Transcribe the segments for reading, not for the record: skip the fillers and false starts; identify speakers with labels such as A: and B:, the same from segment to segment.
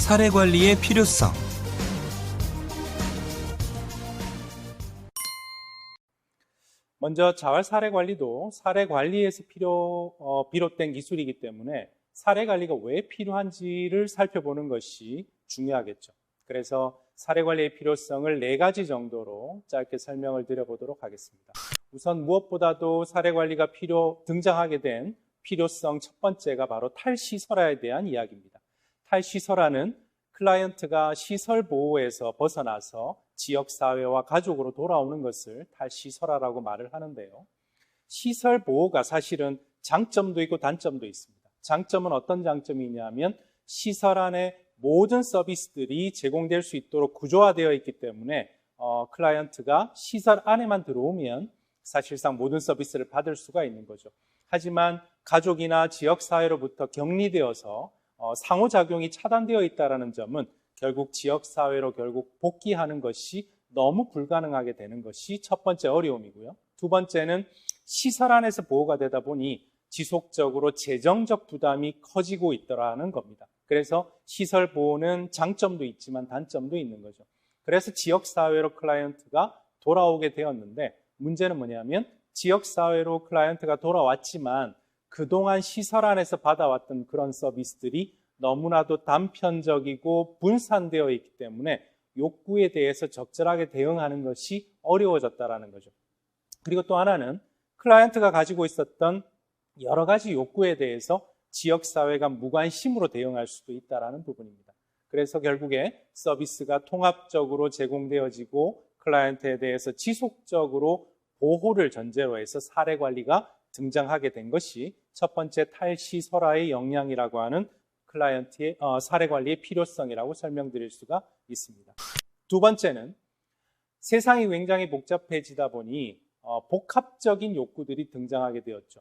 A: 사례 관리의 필요성.
B: 먼저 자활 사례 관리도 사례 관리에서 비롯된 기술이기 때문에 사례 관리가 왜 필요한지를 살펴보는 것이 중요하겠죠. 그래서 사례 관리의 필요성을 4가지 정도로 짧게 설명을 드려보도록 하겠습니다. 우선 무엇보다도 사례 관리가 등장하게 된 필요성 첫 번째가 바로 탈시설화에 대한 이야기입니다. 탈시설화는 클라이언트가 시설 보호에서 벗어나서 지역사회와 가족으로 돌아오는 것을 탈시설화라고 말을 하는데요. 시설 보호가 사실은 장점도 있고 단점도 있습니다. 장점은 어떤 장점이 있냐면 시설 안에 모든 서비스들이 제공될 수 있도록 구조화되어 있기 때문에 클라이언트가 시설 안에만 들어오면 사실상 모든 서비스를 받을 수가 있는 거죠. 하지만 가족이나 지역사회로부터 격리되어서 상호작용이 차단되어 있다는 점은 결국 지역사회로 복귀하는 것이 너무 불가능하게 되는 것이 첫 번째 어려움이고요. 두 번째는 시설 안에서 보호가 되다 보니 지속적으로 재정적 부담이 커지고 있더라는 겁니다. 그래서 시설 보호는 장점도 있지만 단점도 있는 거죠. 그래서 지역사회로 클라이언트가 돌아오게 되었는데 문제는 뭐냐면 지역사회로 클라이언트가 돌아왔지만 그동안 시설 안에서 받아왔던 그런 서비스들이 너무나도 단편적이고 분산되어 있기 때문에 욕구에 대해서 적절하게 대응하는 것이 어려워졌다는 거죠. 그리고 또 하나는 클라이언트가 가지고 있었던 여러 가지 욕구에 대해서 지역사회가 무관심으로 대응할 수도 있다는 부분입니다. 그래서 결국에 서비스가 통합적으로 제공되어지고 클라이언트에 대해서 지속적으로 보호를 전제로 해서 사례 관리가 등장하게 된 것이 첫 번째 탈시설화의 역량이라고 하는 클라이언트의 사례 관리의 필요성이라고 설명드릴 수가 있습니다. 두 번째는 세상이 굉장히 복잡해지다 보니 복합적인 욕구들이 등장하게 되었죠.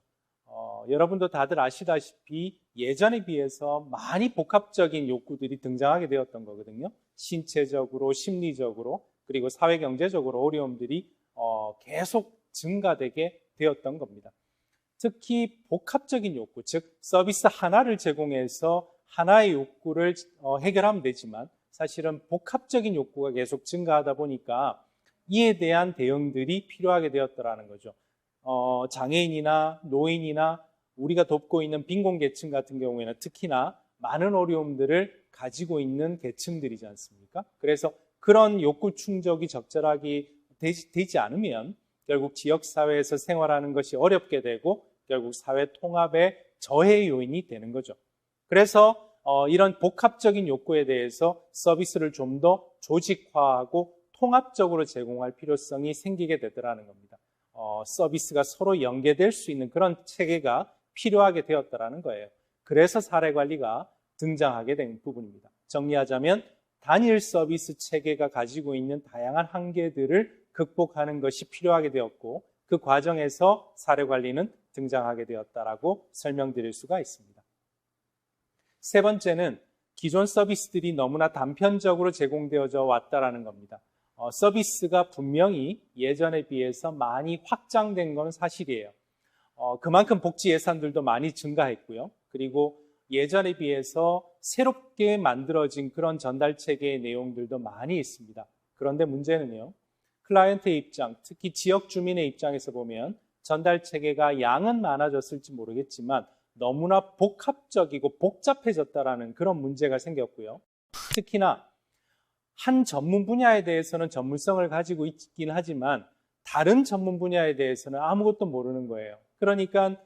B: 여러분도 다들 아시다시피 예전에 비해서 많이 복합적인 욕구들이 등장하게 되었던 거거든요. 신체적으로, 심리적으로, 그리고 사회경제적으로 어려움들이 계속 증가되게 되었던 겁니다. 특히 복합적인 욕구, 즉 서비스 하나를 제공해서 하나의 욕구를 해결하면 되지만 사실은 복합적인 욕구가 계속 증가하다 보니까 이에 대한 대응들이 필요하게 되었더라는 거죠. 장애인이나 노인이나 우리가 돕고 있는 빈곤계층 같은 경우에는 특히나 많은 어려움들을 가지고 있는 계층들이지 않습니까? 그래서 그런 욕구 충족이 적절하게 되지 않으면 결국 지역사회에서 생활하는 것이 어렵게 되고 결국 사회 통합의 저해 요인이 되는 거죠. 그래서 이런 복합적인 욕구에 대해서 서비스를 좀 더 조직화하고 통합적으로 제공할 필요성이 생기게 되더라는 겁니다. 서비스가 서로 연계될 수 있는 그런 체계가 필요하게 되었다는 거예요. 그래서 사례 관리가 등장하게 된 부분입니다. 정리하자면 단일 서비스 체계가 가지고 있는 다양한 한계들을 극복하는 것이 필요하게 되었고 그 과정에서 사례 관리는 등장하게 되었다라고 설명드릴 수가 있습니다. 세 번째는 기존 서비스들이 너무나 단편적으로 제공되어져 왔다라는 겁니다. 서비스가 분명히 예전에 비해서 많이 확장된 건 사실이에요. 그만큼 복지 예산들도 많이 증가했고요. 그리고 예전에 비해서 새롭게 만들어진 그런 전달 체계의 내용들도 많이 있습니다. 그런데 문제는요. 클라이언트의 입장, 특히 지역 주민의 입장에서 보면 전달 체계가 양은 많아졌을지 모르겠지만 너무나 복합적이고 복잡해졌다라는 그런 문제가 생겼고요. 특히나 한 전문 분야에 대해서는 전문성을 가지고 있긴 하지만 다른 전문 분야에 대해서는 아무것도 모르는 거예요. 그러니까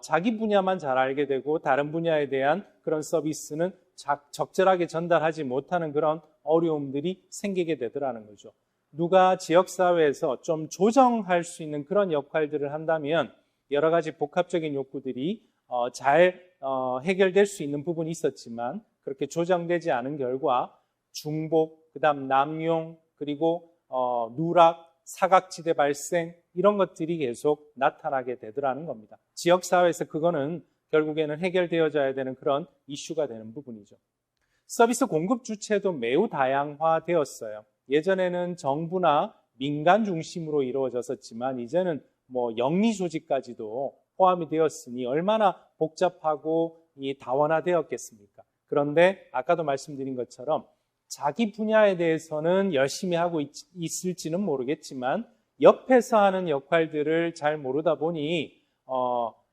B: 자기 분야만 잘 알게 되고 다른 분야에 대한 그런 서비스는 적절하게 전달하지 못하는 그런 어려움들이 생기게 되더라는 거죠. 누가 지역사회에서 좀 조정할 수 있는 그런 역할들을 한다면 여러 가지 복합적인 욕구들이 잘 해결될 수 있는 부분이 있었지만 그렇게 조정되지 않은 결과 중복, 그다음 남용, 그리고 누락, 사각지대 발생 이런 것들이 계속 나타나게 되더라는 겁니다. 지역사회에서 그거는 결국에는 해결되어져야 되는 그런 이슈가 되는 부분이죠. 서비스 공급 주체도 매우 다양화되었어요. 예전에는 정부나 민간 중심으로 이루어졌었지만 이제는 영리 조직까지도 포함이 되었으니 얼마나 복잡하고 다원화되었겠습니까? 그런데 아까도 말씀드린 것처럼 자기 분야에 대해서는 열심히 하고 있을지는 모르겠지만 옆에서 하는 역할들을 잘 모르다 보니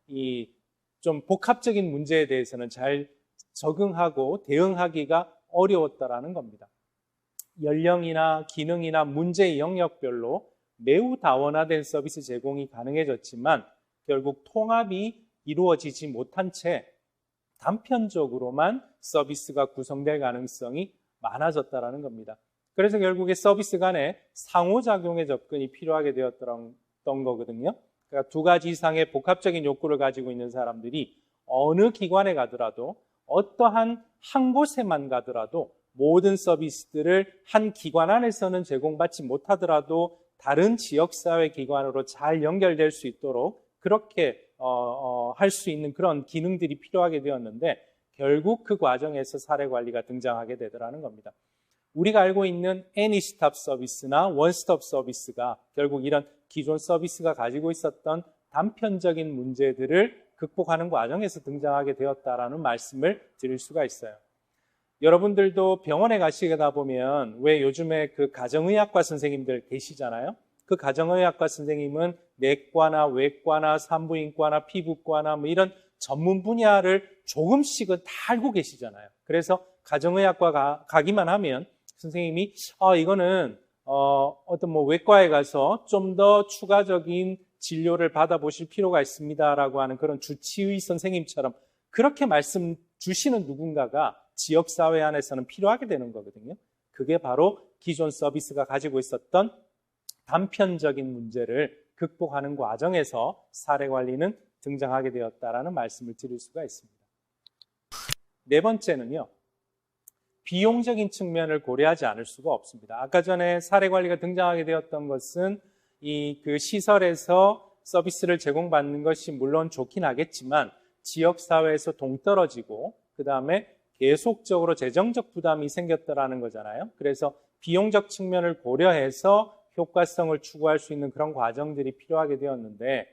B: 이 좀 복합적인 문제에 대해서는 잘 적응하고 대응하기가 어려웠다라는 겁니다. 연령이나 기능이나 문제의 영역별로 매우 다원화된 서비스 제공이 가능해졌지만 결국 통합이 이루어지지 못한 채 단편적으로만 서비스가 구성될 가능성이 많아졌다는 겁니다. 그래서 결국에 서비스 간에 상호작용의 접근이 필요하게 되었던 거거든요. 그러니까 두 가지 이상의 복합적인 욕구를 가지고 있는 사람들이 어느 기관에 가더라도 어떠한 한 곳에만 가더라도 모든 서비스들을 한 기관 안에서는 제공받지 못하더라도 다른 지역사회 기관으로 잘 연결될 수 있도록 그렇게 할 수 있는 그런 기능들이 필요하게 되었는데 결국 그 과정에서 사례관리가 등장하게 되더라는 겁니다. 우리가 알고 있는 애니스톱 서비스나 원스톱 서비스가 결국 이런 기존 서비스가 가지고 있었던 단편적인 문제들을 극복하는 과정에서 등장하게 되었다라는 말씀을 드릴 수가 있어요. 여러분들도 병원에 가시다 보면 왜 요즘에 그 가정의학과 선생님들 계시잖아요. 그 가정의학과 선생님은 내과나 외과나 산부인과나 피부과나 뭐 이런 전문 분야를 조금씩은 다 알고 계시잖아요. 그래서 가정의학과 가기만 하면 선생님이 이거는 어떤 뭐 외과에 가서 좀 더 추가적인 진료를 받아보실 필요가 있습니다라고 하는 그런 주치의 선생님처럼 그렇게 말씀 주시는 누군가가 지역사회 안에서는 필요하게 되는 거거든요. 그게 바로 기존 서비스가 가지고 있었던 단편적인 문제를 극복하는 과정에서 사례관리는 등장하게 되었다라는 말씀을 드릴 수가 있습니다. 네 번째는요. 비용적인 측면을 고려하지 않을 수가 없습니다. 아까 전에 사례관리가 등장하게 되었던 것은 그 시설에서 서비스를 제공받는 것이 물론 좋긴 하겠지만 지역사회에서 동떨어지고 그 다음에 계속적으로 재정적 부담이 생겼다라는 거잖아요. 그래서 비용적 측면을 고려해서 효과성을 추구할 수 있는 그런 과정들이 필요하게 되었는데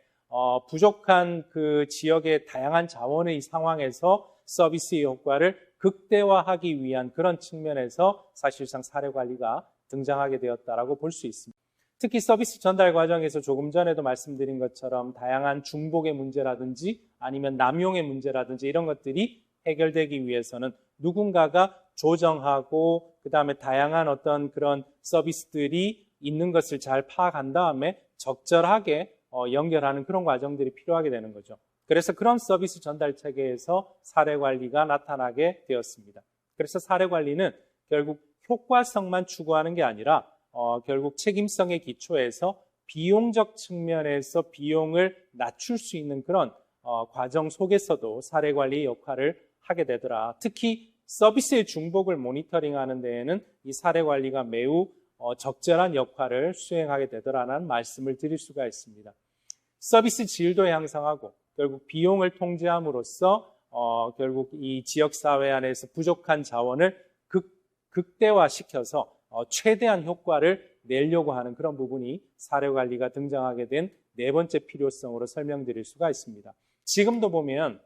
B: 부족한 그 지역의 다양한 자원의 상황에서 서비스의 효과를 극대화하기 위한 그런 측면에서 사실상 사례관리가 등장하게 되었다라고 볼 수 있습니다. 특히 서비스 전달 과정에서 조금 전에도 말씀드린 것처럼 다양한 중복의 문제라든지 아니면 남용의 문제라든지 이런 것들이 해결되기 위해서는 누군가가 조정하고 그 다음에 다양한 어떤 그런 서비스들이 있는 것을 잘 파악한 다음에 적절하게 연결하는 그런 과정들이 필요하게 되는 거죠. 그래서 그런 서비스 전달 체계에서 사례관리가 나타나게 되었습니다. 그래서 사례관리는 결국 효과성만 추구하는 게 아니라 결국 책임성의 기초에서 비용적 측면에서 비용을 낮출 수 있는 그런 과정 속에서도 사례관리의 역할을 하게 되더라. 특히 서비스의 중복을 모니터링하는 데에는 이 사례관리가 매우 적절한 역할을 수행하게 되더라는 말씀을 드릴 수가 있습니다. 서비스 질도 향상하고 결국 비용을 통제함으로써 결국 이 지역사회 안에서 부족한 자원을 극대화시켜서 최대한 효과를 내려고 하는 그런 부분이 사례관리가 등장하게 된 네 번째 필요성으로 설명드릴 수가 있습니다. 지금도 보면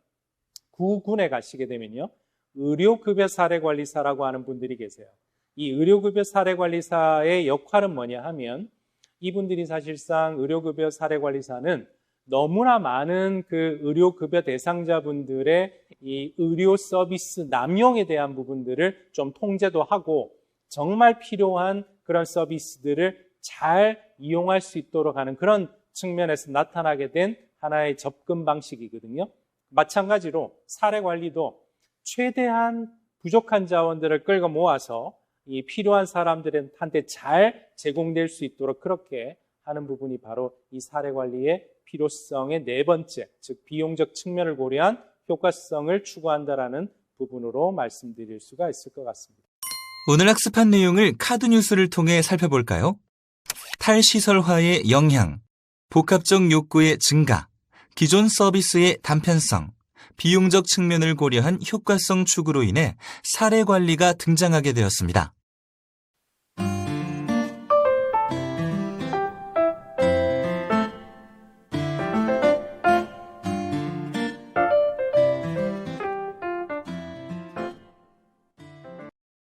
B: 구군에 가시게 되면요. 의료급여 사례관리사라고 하는 분들이 계세요. 이 의료급여 사례관리사의 역할은 뭐냐 하면 이분들이 사실상 의료급여 사례관리사는 너무나 많은 그 의료급여 대상자분들의 이 의료 서비스 남용에 대한 부분들을 좀 통제도 하고 정말 필요한 그런 서비스들을 잘 이용할 수 있도록 하는 그런 측면에서 나타나게 된 하나의 접근 방식이거든요. 마찬가지로 사례관리도 최대한 부족한 자원들을 끌고 모아서 이 필요한 사람들한테 잘 제공될 수 있도록 그렇게 하는 부분이 바로 이 사례관리의 필요성의 네 번째, 즉 비용적 측면을 고려한 효과성을 추구한다라는 부분으로 말씀드릴 수가 있을 것 같습니다.
A: 오늘 학습한 내용을 카드 뉴스를 통해 살펴볼까요? 탈시설화의 영향, 복합적 욕구의 증가, 기존 서비스의 단편성, 비용적 측면을 고려한 효과성 추구로 인해 사례관리가 등장하게 되었습니다.